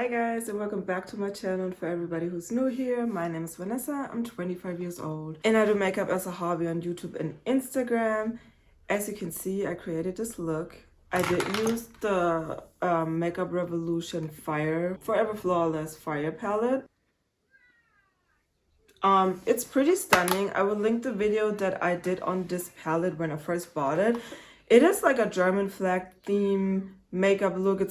Hi guys, and welcome back to my channel. For everybody who's new here, my name is Vanessa. I'm 25 years old and I do makeup as a hobby on YouTube and Instagram. As you can see, I created this look. I did use the Makeup Revolution Forever Flawless Fire palette. It's pretty stunning. I will link the video that I did on this palette when I first bought it. It is like a German flag theme makeup look.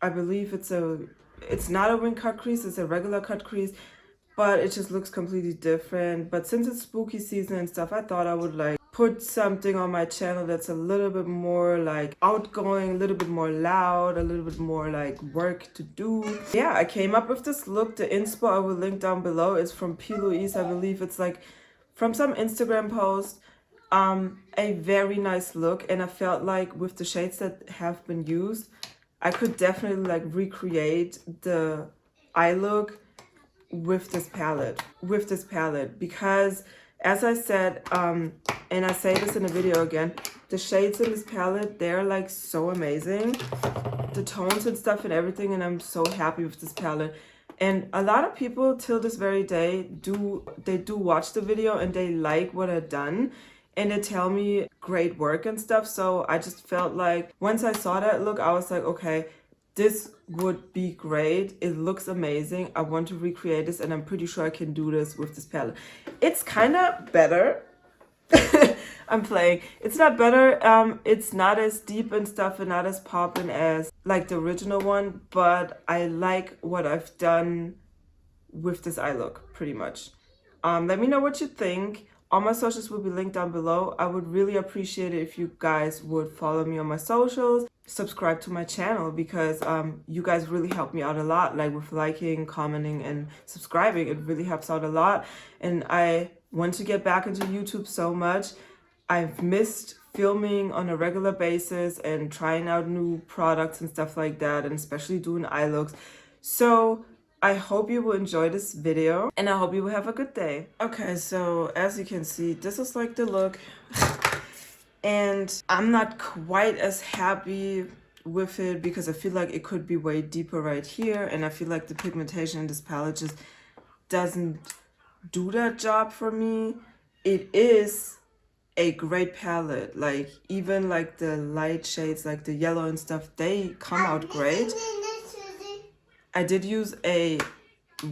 I believe it's not a wing cut crease, it's a regular cut crease, but it just looks completely different. But since it's spooky season and stuff, I thought I would like put something on my channel that's a little bit more like outgoing, a little bit more loud, a little bit more like work to do. Yeah, I came up with this look. The inspo I will link down below is from P.Louise. I believe it's like from some Instagram post. A very nice look, and I felt like with the shades that have been used, I could definitely like recreate the eye look with this palette, because as I said, and I say this in the video again, the shades in this palette, they're like so amazing, the tones and stuff and everything, and I'm so happy with this palette. And a lot of people till this very day do watch the video and they like what I've done. And they tell me great work and stuff. So I just felt like once I saw that look, I was like, okay, this would be great. It looks amazing. I want to recreate this, and I'm pretty sure I can do this with this palette. It's kind of better. I'm playing. It's not better. It's not as deep and stuff and not as poppin' as like the original one. But I like what I've done with this eye look pretty much. Let me know what you think. All my socials will be linked down below. I would really appreciate it if you guys would follow me on my socials, subscribe to my channel, because you guys really help me out a lot, like with liking, commenting, and subscribing. It really helps out a lot. And I want to get back into YouTube so much. I've missed filming on a regular basis and trying out new products and stuff like that, and especially doing eye looks. So I hope you will enjoy this video, and I hope you will have a good day. Okay, so as you can see, this is like the look. And I'm not quite as happy with it because I feel like it could be way deeper right here. And I feel like the pigmentation in this palette just doesn't do that job for me. It is a great palette. Like even like the light shades, like the yellow and stuff, they come out great. I did use a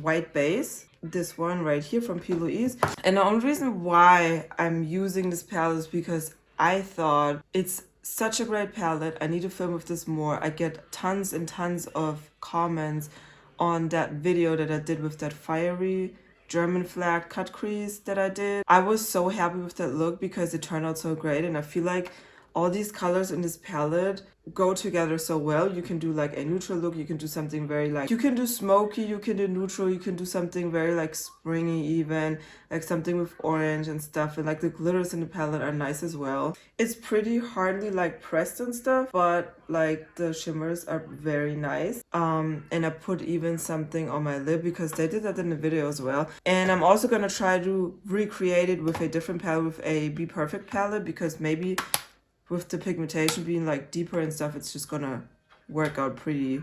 white base, this one right here from P.Louise. And the only reason why I'm using this palette is because I thought it's such a great palette. I need to film with this more. I get tons and tons of comments on that video that I did with that fiery German flag cut crease that I did. I was so happy with that look because it turned out so great, and I feel like all these colors in this palette go together so well. You can do like a neutral look, you can do something very like, you can do smoky, you can do neutral, you can do something very like springy, even like something with orange and stuff. And like the glitters in the palette are nice as well. It's pretty hardly like pressed and stuff, but like the shimmers are very nice. And I put even something on my lip because they did that in the video as well. And I'm also gonna try to recreate it with a different palette, with a Be Perfect palette, because maybe with the pigmentation being like deeper and stuff, it's just gonna work out pretty,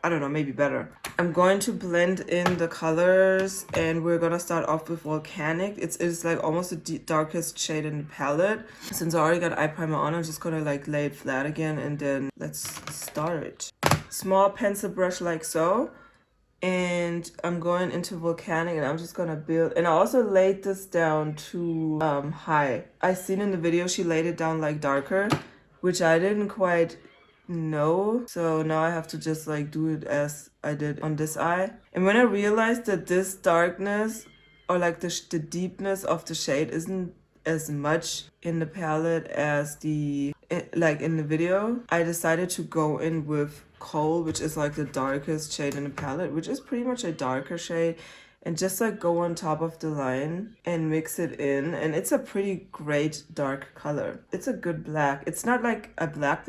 I don't know, maybe better. I'm going to blend in the colors, and we're gonna start off with Volcanic. It's like almost the darkest shade in the palette. Since I already got eye primer on, I'm just gonna like lay it flat again, and then let's start. Small pencil brush like so. And I'm going into Volcanic, and I'm just gonna build. And I also laid this down to high. I seen in the video she laid it down like darker, which I didn't quite know. So now I have to just like do it as I did on this eye. And when I realized that this darkness, or like the deepness of the shade, isn't as much in the palette as like in the video, I decided to go in with Coal, which is like the darkest shade in the palette, which is pretty much a darker shade, and just like go on top of the line and mix it in. And it's a pretty great dark color. It's a good black. It's not like a black,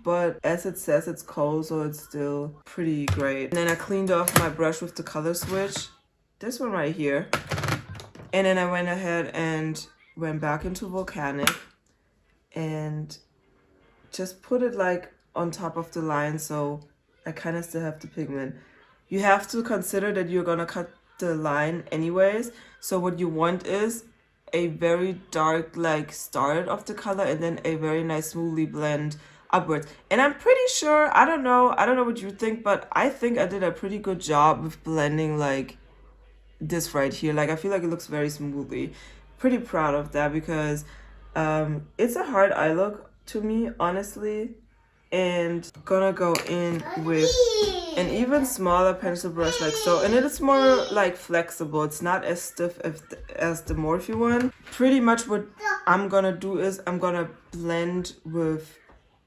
but as it says, it's coal, so it's still pretty great. And then I cleaned off my brush with the color switch, this one right here, and then I went ahead and went back into Volcanic and just put it like on top of the line, so I kind of still have the pigment. You have to consider that you're gonna cut the line anyways. So what you want is a very dark like start of the color and then a very nice smoothly blend upwards. And I'm pretty sure, I don't know what you think, but I think I did a pretty good job with blending like this right here. Like I feel like it looks very smoothly. Pretty proud of that because it's a hard eye look to me, honestly. And gonna go in with an even smaller pencil brush like so, and it is more like flexible. It's not as stiff as the Morphe one. Pretty much what I'm gonna do is I'm gonna blend with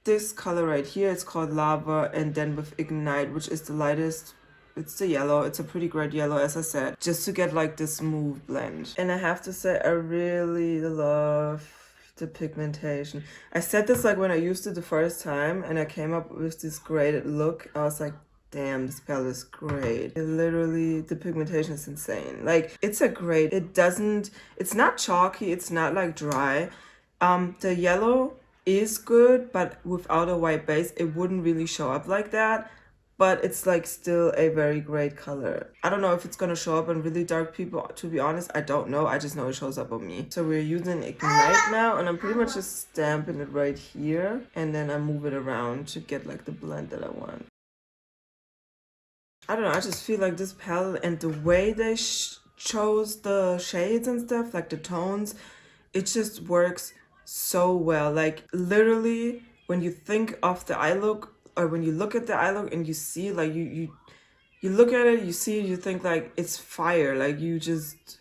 this color right here. It's called Lava, and then with Ignite, which is the lightest. It's the yellow. It's a pretty great yellow, as I said, just to get like this smooth blend. And I have to say, I really love the pigmentation. I said this like when I used it the first time and I came up with this graded look. I was like, damn, this palette is great. It literally, the pigmentation is insane. Like, it's a great, it's not chalky, it's not like dry. The yellow is good, but without a white base, it wouldn't really show up like that. But it's like still a very great color. I don't know if it's gonna show up on really dark people, to be honest. I don't know. I just know it shows up on me. So we're using Ignite now, and I'm pretty much just stamping it right here. And then I move it around to get like the blend that I want. I don't know. I just feel like this palette and the way they chose the shades and stuff, like the tones, it just works so well. Like literally, when you think of the eye look, or when you look at the eye look and you see like you look at it, you see it, you think like it's fire. Like you just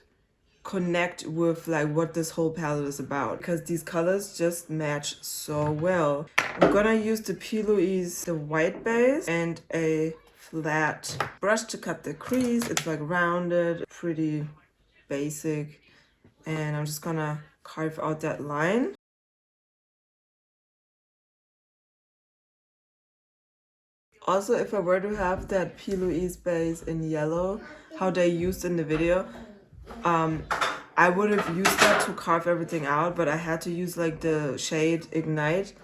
connect with like what this whole palette is about because these colors just match so well. I'm gonna use the P.Louise, the white base, and a flat brush to cut the crease. It's like rounded, pretty basic, and I'm just gonna carve out that line. Also, if I were to have that P.Louise base in yellow, how they used in the video, I would have used that to carve everything out, but I had to use like the shade Ignite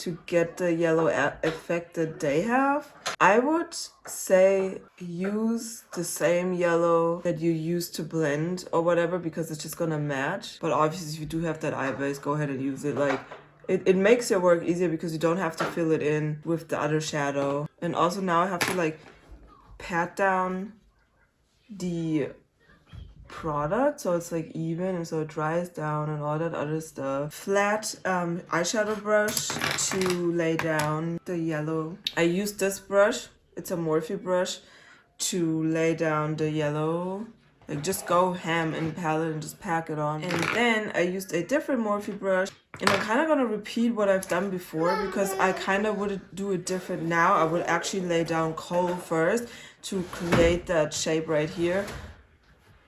to get the yellow effect that they have. I would say use the same yellow that you use to blend or whatever because it's just gonna match. But obviously if you do have that eye base, go ahead and use it. Like it makes your work easier because you don't have to fill it in with the other shadow. And also now I have to like pat down the product so it's like even and so it dries down and all that other stuff. Flat eyeshadow brush to lay down the yellow. I use this brush, it's a Morphe brush, to lay down the yellow. Like just go ham in the palette and just pack it on. And then I used a different Morphe brush, and I'm kind of gonna repeat what I've done before because I kind of would do it different now. I would actually lay down coal first to create that shape right here.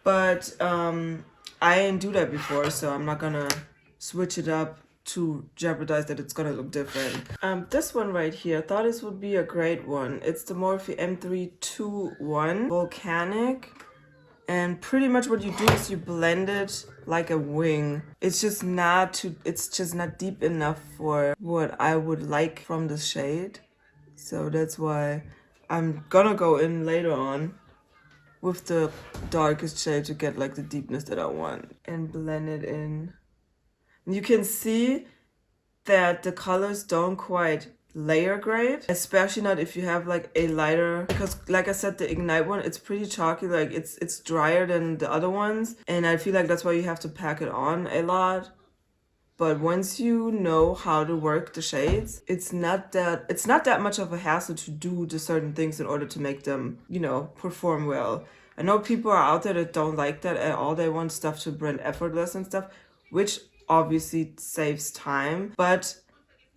But I didn't do that before, so I'm not gonna switch it up to jeopardize that it's gonna look different. This one right here, I thought this would be a great one. It's the Morphe M321 Volcanic. And pretty much what you do is you blend it like a wing. It's just not deep enough for what I would like from the shade. So that's why I'm gonna go in later on with the darkest shade to get like the deepness that I want and blend it in. And you can see that the colors don't quite layer grade, especially not if you have like a lighter, because like I said, the Ignite one, it's pretty chalky, like it's drier than the other ones, and I feel like that's why you have to pack it on a lot. But once you know how to work the shades, it's not that much of a hassle to do the certain things in order to make them, you know, perform well. I know people are out there that don't like that at all. They want stuff to blend effortless and stuff, which obviously saves time. But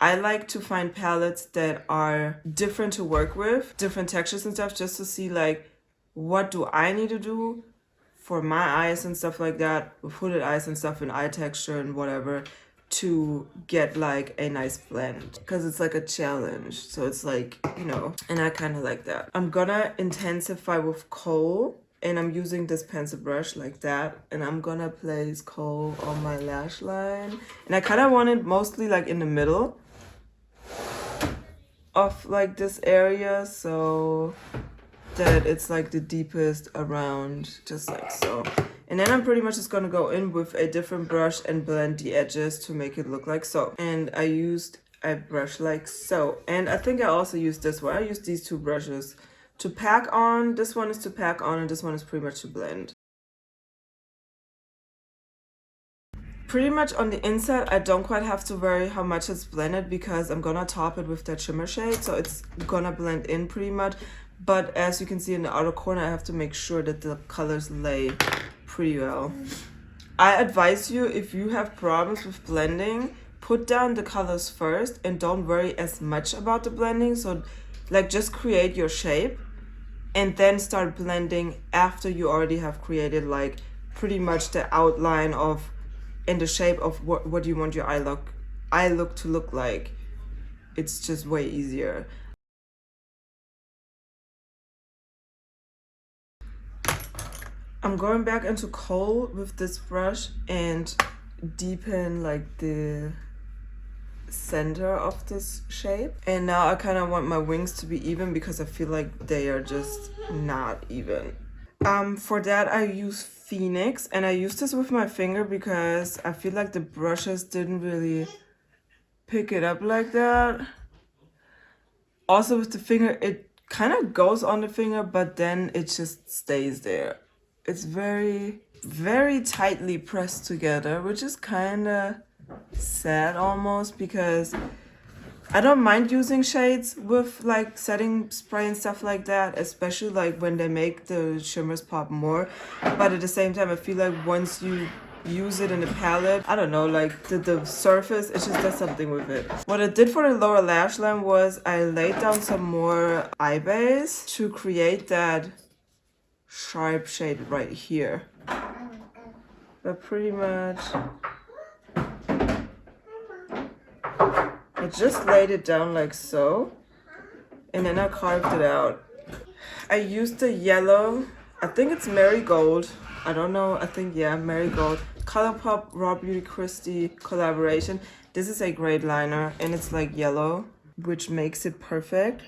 I like to find palettes that are different to work with, different textures and stuff, just to see like, what do I need to do for my eyes and stuff like that, with hooded eyes and stuff and eye texture and whatever, to get like a nice blend, because it's like a challenge. So it's like, you know, and I kind of like that. I'm gonna intensify with kohl, and I'm using this pencil brush like that, and I'm gonna place kohl on my lash line, and I kind of want it mostly like in the middle. of like this area so that it's like the deepest around, just like so. And then I'm pretty much just gonna go in with a different brush and blend the edges to make it look like so. And I used a brush like so. And I think I also used this one. I used these two brushes to pack on. This one is to pack on and this one is pretty much to blend. Pretty much on the inside, I don't quite have to worry how much it's blended because I'm gonna top it with that shimmer shade, so it's gonna blend in pretty much. But as you can see in the outer corner, I have to make sure that the colors lay pretty well. I advise you, if you have problems with blending, put down the colors first and don't worry as much about the blending. So like just create your shape and then start blending after you already have created like pretty much the outline of in the shape of what you want your eye look to look like. It's just way easier. I'm going back into kohl with this brush and deepen like the center of this shape. And now I kind of want my wings to be even because I feel like they are just not even. For that I use Phoenix, and I use this with my finger because I feel like the brushes didn't really pick it up like that. Also with the finger, it kind of goes on the finger, but then it just stays there. It's very, very tightly pressed together, which is kind of sad almost because I don't mind using shades with like setting spray and stuff like that, especially like when they make the shimmers pop more. But at the same time, I feel like once you use it in the palette, I don't know, like the surface, it just does something with it. What I did for the lower lash line was I laid down some more eye base to create that sharp shade right here. But pretty much I just laid it down like so, and then I carved it out. I used the yellow, I think it's Marigold, I don't know, I think, yeah, Marigold. ColourPop Raw Beauty Christie collaboration. This is a great liner, and it's like yellow, which makes it perfect.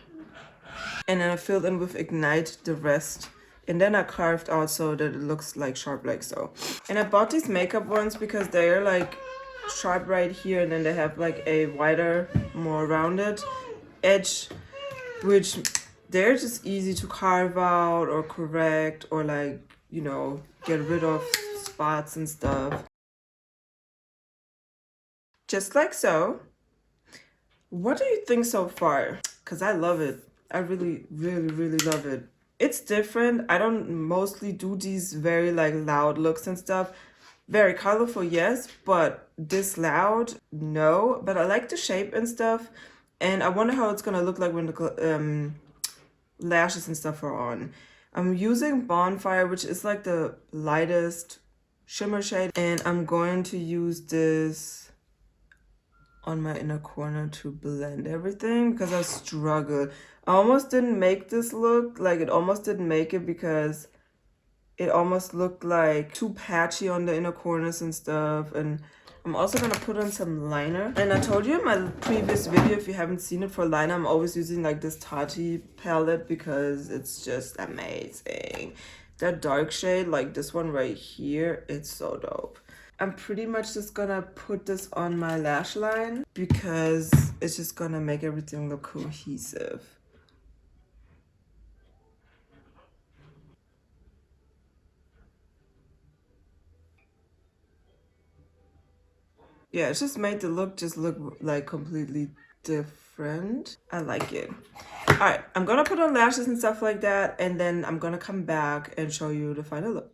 And then I filled in with Ignite the rest. And then I carved out so that it looks like sharp like so. And I bought these makeup ones because they're like sharp right here, and then they have like a wider, more rounded edge, which they're just easy to carve out or correct or like, you know, get rid of spots and stuff. Just like so. What do you think so far? Because I love it. I really, really, really love it. It's different. I don't mostly do these very like loud looks and stuff. Very colorful, yes, but this loud, no. But I like the shape and stuff, and I wonder how it's gonna look like when the lashes and stuff are on. I'm using Bonfire, which is like the lightest shimmer shade, and I'm going to use this on my inner corner to blend everything because I struggle. I almost didn't make this look, like it almost didn't make it because it almost looked like too patchy on the inner corners and stuff. And I'm also gonna put on some liner. And I told you in my previous video, if you haven't seen it for liner, I'm always using like this Tati palette because it's just amazing. That dark shade, like this one right here, it's so dope. I'm pretty much just gonna put this on my lash line because it's just gonna make everything look cohesive. Yeah, it just made the look just look like completely different. I like it. All right, I'm gonna put on lashes and stuff like that, and then I'm gonna come back and show you the final look.